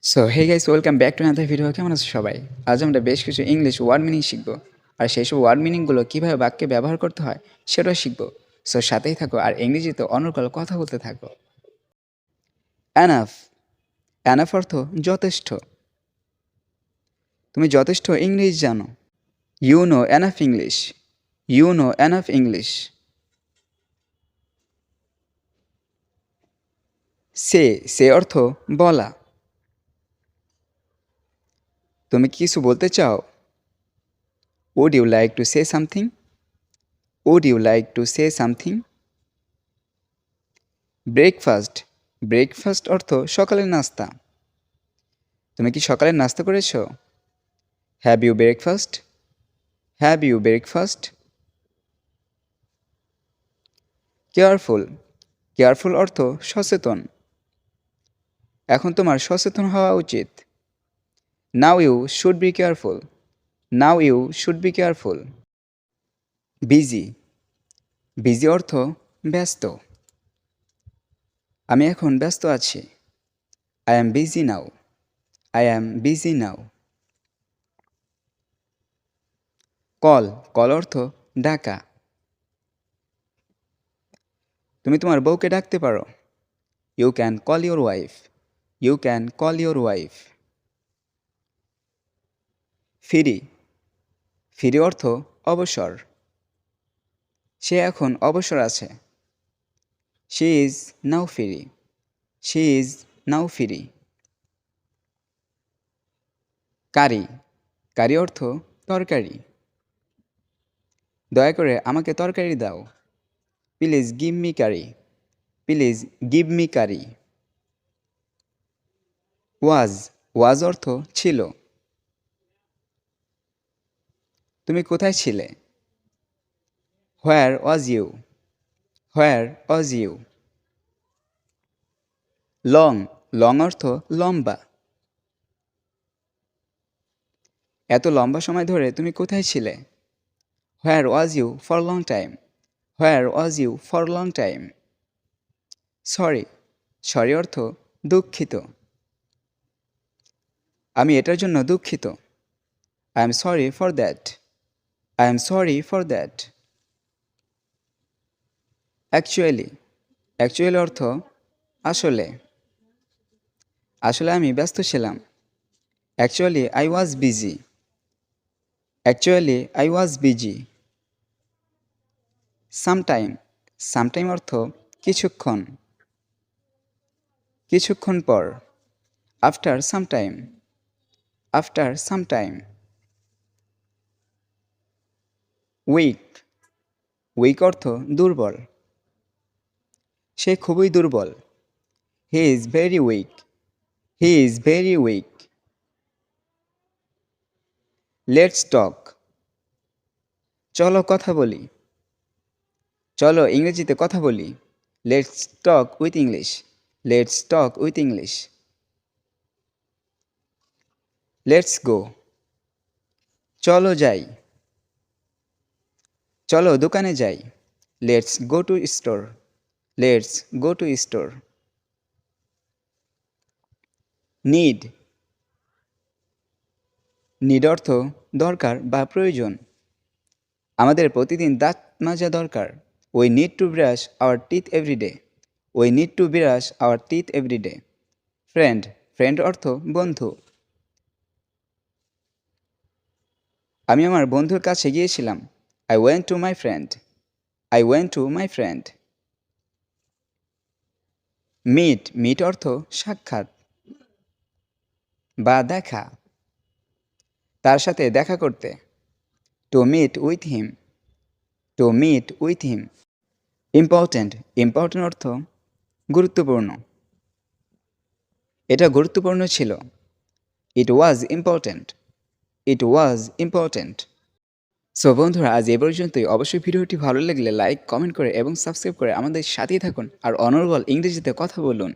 So hey guys, welcome back to another video. কেমন আছো সবাই? আজ আমরা বেশ কিছু ইংলিশ ওয়ার্ড মিনিং শিখব, আর সেই সব ওয়ার্ড মিনিংগুলো কীভাবে বাক্যে ব্যবহার করতে হয় সেটাও শিখব। সো সাথেই থাকো আর ইংরেজিতে অনর্গল কথা বলতে থাকো। অ্যানাফ। অ্যানাফ অর্থ যথেষ্ট। তুমি যথেষ্ট ইংলিশ জানো। You know enough English. You know enough English. সে অর্থ বলা। তুমি কি কিছু বলতে চাও? Would you like to say something? Would you like to say something? Breakfast. Breakfast অর্থ সকালের নাস্তা। তুমি কি সকালের নাস্তা করেছো? Have you breakfast? Have you breakfast? Careful. Careful অর্থ সচেতন। এখন তোমার সচেতন হওয়া উচিত। Now you should be careful. Now you should be careful. Busy. Busy অর্থ ব্যস্ত। আমি এখন ব্যস্ত আছি। I am busy now. I am busy now. Call. Call অর্থ ডাকা। তুমি তোমার বউকে ডাকতে পারো। You can call your wife. You can call your wife. Free. Free অর্থ অবসর। সে এখন অবসর আছে। She is now free. She is now free. Curry. Curry অর্থ তরকারি। দয়া করে আমাকে তরকারি দাও। Please give me curry. Please give me curry. Was. Was অর্থ ছিল। তুমি কোথায় ছিলে? Where was you? Where was you? Long. Long অর্থ লম্বা। এত লম্বা সময় ধরে তুমি কোথায় ছিলে? Where was you for long time? Where was you for long time? Sorry. Sorry অর্থ দুঃখিত। আমি এটার জন্য দুঃখিত। I am sorry for that. I am sorry for that. Actually. Actually অর্থ আসলে। আসলে আমি ব্যস্ত ছিলাম। Actually I was busy. Actually I was busy. Sometime. Sometime অর্থ কিছুক্ষণ। কিছুক্ষণ পর। After some time. After some time. Weak. Weak অর্থ দুর্বল। সে খুবই দুর্বল। He is very weak. He is very weak. Let's talk. চলো কথা বলি। চলো ইংরেজিতে কথা বলি। Let's talk with English. Let's talk with English. Let's go. চলো যাই। চলো দোকানে যাই। Let's go to store. Let's go to store. Need. Need অর্থ দরকার বা প্রয়োজন। আমাদের প্রতিদিন দাঁত মাজা দরকার। We need to brush our teeth everyday. We need to brush our teeth everyday. Friend. Friend অর্থ বন্ধু। আমি আমার বন্ধুর কাছে গিয়েছিলাম। I went to my friend. I went to my friend. Meet. Meet অর্থ সাক্ষাৎ বা দেখা। তার সাথে দেখা করতে। To meet with him. To meet with him. Important. Important অর্থ গুরুত্বপূর্ণ। এটা গুরুত্বপূর্ণ ছিল। It was important. It was important. So বন্ধুরা, আজ এ পর্যন্তই। অবশ্যই ভিডিওটি ভালো লাগলে লাইক, কমেন্ট করে এবং সাবস্ক্রাইব করে আমাদের সাথেই থাকুন আর অনর্গল ইংরেজিতে কথা বলুন।